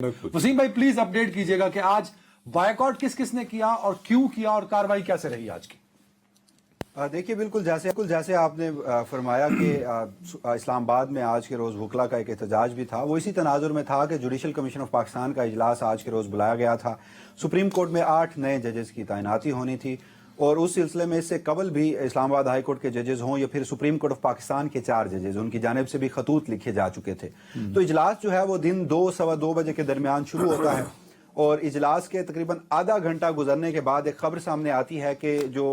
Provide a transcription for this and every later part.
वसीम भाई please update कीजिएगा कि आज बायकॉट किस किस ने किया और क्यों किया और कार्रवाई कैसे रही आज की। देखिए बिल्कुल जैसे आपने फरमाया कि इस्लामाबाद में आज के रोज़ वकला का एक एहतजाज भी था, वो इसी तनाजुर में था कि जुडिशल कमीशन ऑफ पाकिस्तान का इजलास आज के रोज़ बुलाया गया था। सुप्रीम कोर्ट में 8 नए जजेस की तैनाती होनी थी और उस सिलसिले में इससे कबल भी इस्लामाबाद हाई कोर्ट के जजेस हों या फिर सुप्रीम कोर्ट ऑफ पाकिस्तान के 4 जजेस, उनकी जानिब से भी खतूत लिखे जा चुके थे। तो इजलास जो है वो दिन 2 सवा 2 बजे के दरमियान शुरू होता है और इजलास के तकरीबन आधा घंटा गुजरने के बाद एक खबर सामने आती है कि जो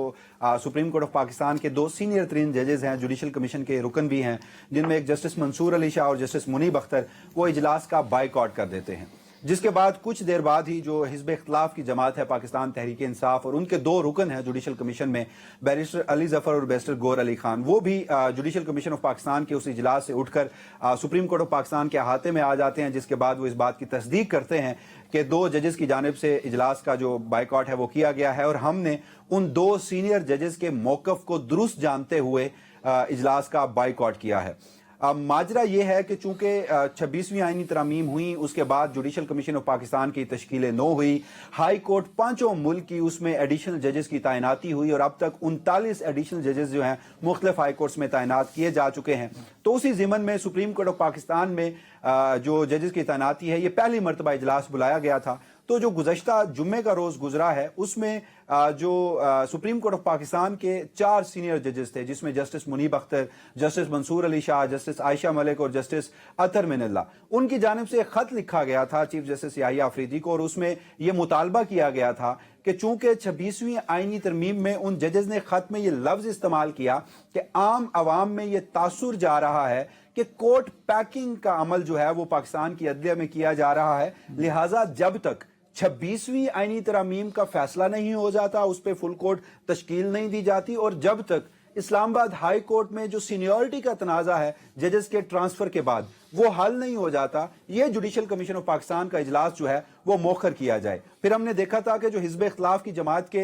सुप्रीम कोर्ट ऑफ पाकिस्तान के 2 सीनियर तरीन जजेस हैं, जुडिशल कमीशन के रुकन भी हैं, जिनमें एक जस्टिस मंसूर अली शाह और जस्टिस मुनीब अख्तर, वो इजलास का बाइकआउट कर देते हैं। जिसके बाद कुछ देर बाद ही जो हिज़्ब इख्तिलाफ की जमात है पाकिस्तान तहरीक इंसाफ और उनके 2 रुकन हैं जुडिशल कमीशन में, बैरिस्टर अली जफर और बैरिस्टर गौर अली खान, वो भी जुडिशल कमीशन ऑफ पाकिस्तान के उस इजलास से उठकर सुप्रीम कोर्ट ऑफ पाकिस्तान के अहाते में आ जाते हैं। जिसके बाद वो इस बात की तस्दीक करते हैं कि 2 जजेस की जानिब से इजलास का जो बाइकआउट है वो किया गया है और हमने उन 2 सीनियर जजेस के मौक़िफ़ को दुरुस्त जानते हुए इजलास का बाइकआउट किया है। माजरा ये है कि चूंकि 26वीं आईनी तरामीम हुई, उसके बाद जुडिशल कमीशन ऑफ पाकिस्तान की तश्कील 9 हुई, हाई कोर्ट 5 मुल्क की उसमें एडिशनल जजेस की तैनाती हुई और अब तक 39 एडिशनल जजेस जो हैं मुख्तलिफ हाई कोर्ट्स में तैनात किए जा चुके हैं। तो उसी ज़िमन में सुप्रीम कोर्ट ऑफ पाकिस्तान में जो जजेस की तैनाती है, ये पहली मरतबा इजलास बुलाया गया था। तो जो गुज़श्ता जुम्मे का रोज़ गुजरा है उसमें जो सुप्रीम कोर्ट ऑफ पाकिस्तान के 4 सीनियर जजेस थे, जिसमें justice Munib Akhtar, justice Mansoor Ali Shah, justice Ayesha Malik और जस्टिस अतर मिनल्ला, उनकी जानिब से एक खत लिखा गया था चीफ जस्टिस याहिया अफरीदी को और उसमें यह मुतालबा किया गया था कि चूंकि 26वीं आईनी तरमीम में उन जजेस ने खत में ये लफ्ज इस्तेमाल किया कि आम आवाम में ये तासुर जा रहा है कि कोर्ट पैकिंग का अमल जो है वो पाकिस्तान की अदलिया में किया जा रहा है, लिहाजा जब तक 26वीं आईनी तरामीम का फैसला नहीं हो जाता, उस पर फुल कोर्ट तश्कील नहीं दी जाती और जब तक इस्लामाबाद हाई कोर्ट में जो सीनियरिटी का तनाज़ा है जजेस के ट्रांसफर के बाद वो हल नहीं हो जाता, ये जुडिशल कमीशन ऑफ पाकिस्तान का इजलास जो है वो मौखर किया जाए। फिर हमने देखा था कि जो हिज़्ब इख्तिलाफ की जमात के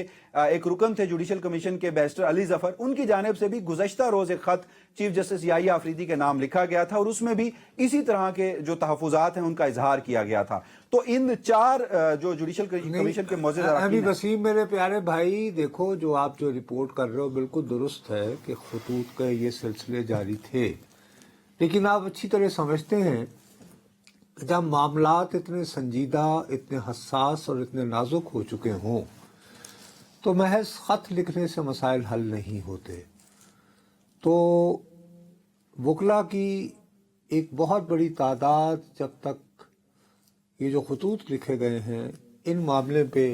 एक रुकन थे जुडिशल कमीशन के, बैरिस्टर अली जफर, उनकी जानिब से भी गुज़श्ता रोज़ एक खत चीफ जस्टिस याहिया अफरीदी के नाम लिखा गया था और उसमें भी इसी तरह के जो तहफ़्फ़ुज़ात हैं उनका इजहार किया गया था। तो इन 4 जो जुडिशल कमीशन के मौजूद अभी वसीम मेरे प्यारे भाई, देखो जो आप जो रिपोर्ट कर रहे हो बिल्कुल दुरुस्त है कि खतूत के ये सिलसिले जारी थे, लेकिन आप अच्छी तरह समझते हैं जब मामलात इतने संजीदा, इतने हसास और इतने नाजुक हो चुके हों तो महज खत लिखने से मसाइल हल नहीं होते। तो वकला की एक बहुत बड़ी तादाद जब तक ये जो खतूत लिखे गए हैं इन मामले पे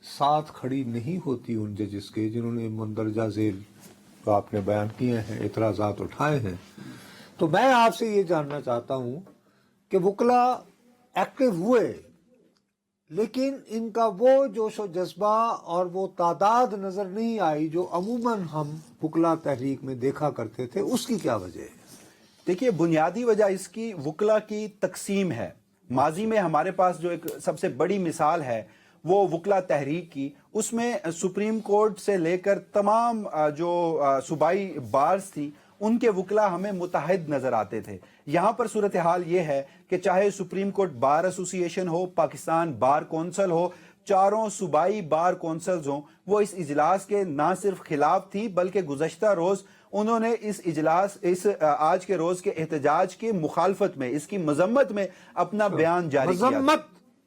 साथ खड़ी नहीं होती उन जजेस के जिन्होंने मंदरजा झेल जो आपने बयान किए हैं, एतराज़ात उठाए हैं, तो मैं आपसे ये जानना चाहता हूँ कि वकला एक्टिव हुए लेकिन इनका वो जोश व जज्बा और वो तादाद नजर नहीं आई जो अमूमन हम वकला तहरीक में देखा करते थे। उसकी क्या वजह है? देखिए, बुनियादी वजह इसकी वकला की तकसीम है। माजी में हमारे पास जो एक सबसे बड़ी मिसाल है वो वकला तहरीक की, उसमें सुप्रीम कोर्ट से लेकर तमाम जो सूबाई बार्स थी उनके वकला हमें मुतहद नजर आते थे। यहाँ पर सूरत हाल ये है कि चाहे सुप्रीम कोर्ट बार एसोसिएशन हो, पाकिस्तान बार कौंसल हो, चारों सूबाई बार कौंसल्स हों, वो इस इजलास के ना सिर्फ खिलाफ थी बल्कि गुज़श्ता रोज उन्होंने इस आज के रोज के एहतजाज की मुखालफत में, इसकी मजम्मत में अपना बयान जारी किया।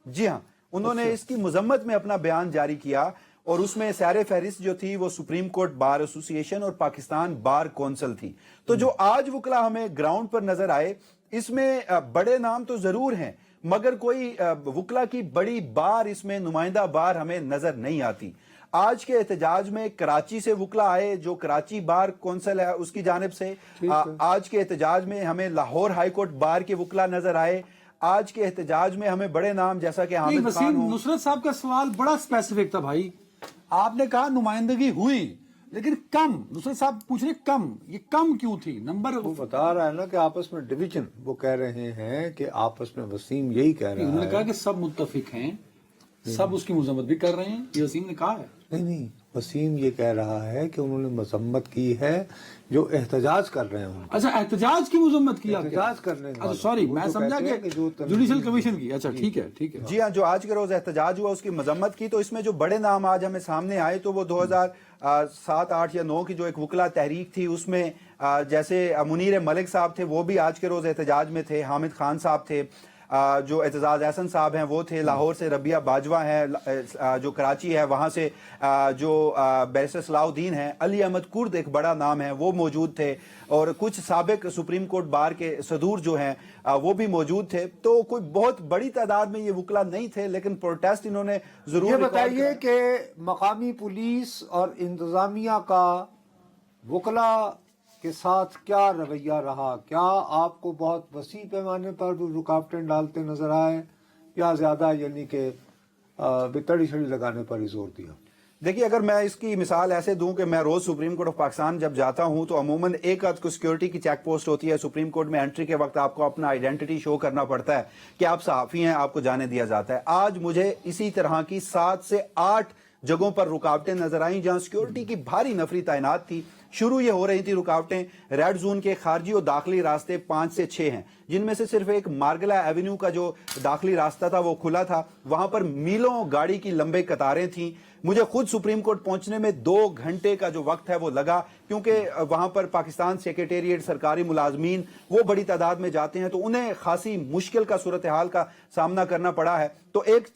जी हाँ, उन्होंने इसकी मजम्मत में अपना बयान जारी किया और उसमें सैर फहरिस्त जो थी वो सुप्रीम कोर्ट बार एसोसिएशन और पाकिस्तान बार कौंसल थी। तो जो आज वकला हमें ग्राउंड पर नजर आए, इसमें बड़े नाम तो जरूर हैं मगर कोई वकला की बड़ी बार, इसमें नुमाइंदा बार हमें नजर नहीं आती। आज के एहतजाज में कराची से वकला आए जो कराची बार कौंसल है उसकी जानिब से, आज के एहतजाज में हमें लाहौर हाई कोर्ट बार के वकला नजर आए, आज के एहतजाज में हमें बड़े नाम जैसा कि हामिद खान हो। नुसरत साहब का सवाल बड़ा स्पेसिफिक था भाई, आपने कहा नुमाइंदगी हुई लेकिन कम, नुसरत साहब पूछ रहे कम, ये कम क्यों थी? नंबर वो बता रहा है ना कि आपस में डिवीजन, वो कह रहे हैं कि आपस में, वसीम यही कह रहा है। उन्होंने कहा कि सब मुत्तफिक हैं, सब उसकी मजम्मत भी कर रहे हैं, ये वसीम ने कहा है। नहीं, वसीम ये कह रहा है कि उन्होंने मजम्मत की है जो एहतजाज कर रहे हैं। अच्छा, एहतजाज की मजम्मत की आपने? एहतजाज करने अच्छा सॉरी, मैं समझा कि जुडिशल कमीशन की। अच्छा ठीक है ठीक है। जी हाँ, जो आज के रोज एहतजाज हुआ उसकी मजम्मत की। तो इसमें जो बड़े नाम आज हमें सामने आए तो वो 2007, 8 या 9 की जो एक वकला तहरीक थी उसमें जैसे मुनीर मलिक साहब थे, वो भी आज के रोज एहतजाज में थे। हामिद खान साहब थे, जो एतजाज एहसन साहब हैं वो थे। लाहौर से रबिया बाजवा हैं, जो कराची है वहाँ से जो बैरिस्टर सलाहुद्दीन हैं। अली अहमद कुर्द एक बड़ा नाम है, वो मौजूद थे। और कुछ साबिक सुप्रीम कोर्ट बार के सदूर जो हैं वो भी मौजूद थे। तो कोई बहुत बड़ी तादाद में ये वकला नहीं थे, लेकिन प्रोटेस्ट इन्होंने जरूर। ये बताइए कि मकामी पुलिस और इंतजामिया का वकला के साथ क्या रवैया रहा? क्या आपको बहुत वसी पैमाने पर भी रुकावटें डालते नजर आए या ज्यादा यानी कि बितड़ी छड़ी लगाने पर ही जोर दिया? देखिए, अगर मैं इसकी मिसाल ऐसे दूं कि मैं रोज सुप्रीम कोर्ट ऑफ पाकिस्तान जब जाता हूं तो अमूमन एक आध को सिक्योरिटी की चेक पोस्ट होती है। सुप्रीम कोर्ट में एंट्री के वक्त आपको अपना आइडेंटिटी शो करना पड़ता है कि आप सहाफी हैं, आपको जाने दिया जाता है। आज मुझे इसी तरह की 7 से 8 जगहों पर रुकावटें नजर आई जहां सिक्योरिटी की भारी नफरी तैनात थी। शुरू ये हो रही थी रुकावटें, रेड जोन के खारजी और दाखिली रास्ते 5 से 6 हैं, जिनमें से सिर्फ एक मार्गला एवेन्यू का जो दाखिली रास्ता था वो खुला था। वहां पर मीलों गाड़ी की लंबे कतारें थीं। मुझे खुद सुप्रीम कोर्ट पहुंचने में 2 घंटे का जो वक्त है वो लगा, क्योंकि वहां पर पाकिस्तान सेक्रेटेरिएट, सरकारी मुलाजमीन वो बड़ी तादाद में जाते हैं, तो उन्हें खासी मुश्किल का सूरत हाल का सामना करना पड़ा है। तो एक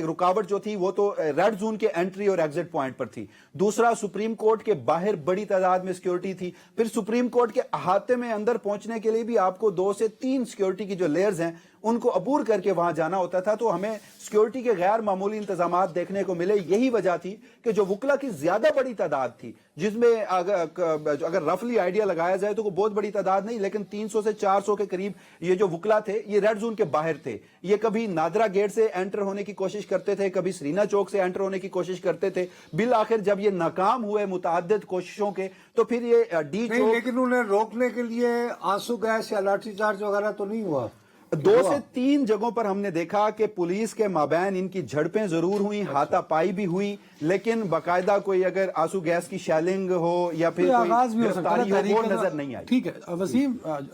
रुकावट जो थी वो तो रेड जोन के एंट्री और एग्जिट पॉइंट पर थी। दूसरा, सुप्रीम कोर्ट के बाहर बड़ी तादाद में सिक्योरिटी थी। फिर सुप्रीम कोर्ट के अहाते में अंदर पहुंचने के लिए भी आपको 2 से 3 सिक्योरिटी की जो लेयर्स हैं उनको अबूर करके वहां जाना होता था। तो हमें सिक्योरिटी के गैर मामूली इंतजामात देखने को मिले। यही वजह थी कि जो वकला की ज्यादा बड़ी तादाद थी, जिसमें अगर रफली आइडिया लगाया जाए तो कोई बहुत बड़ी तादाद नहीं, लेकिन 300 से 400 के करीब ये जो वकला थे ये रेड जोन के बाहर थे। ये कभी नादरा गेट से एंटर होने की कोशिश करते थे, कभी सरीना चौक से एंटर होने की कोशिश करते थे। बिल आखिर जब ये नाकाम हुए मुतअद्दिद कोशिशों के, तो फिर ये डी चौक। लेकिन उन्हें रोकने के लिए आंसू गैस या लाठीचार्ज वगैरह तो नहीं हुआ? 2 से 3 जगहों पर हमने देखा कि पुलिस के माबैन इनकी झड़पें जरूर हुई, हाथापाई भी हुई, लेकिन बाकायदा कोई अगर आंसू गैस की शेलिंग हो या फिर कोई आगाज भी हो सकता है, गिरफ्तारी हो वो नजर नहीं आई। ठीक है वसीम,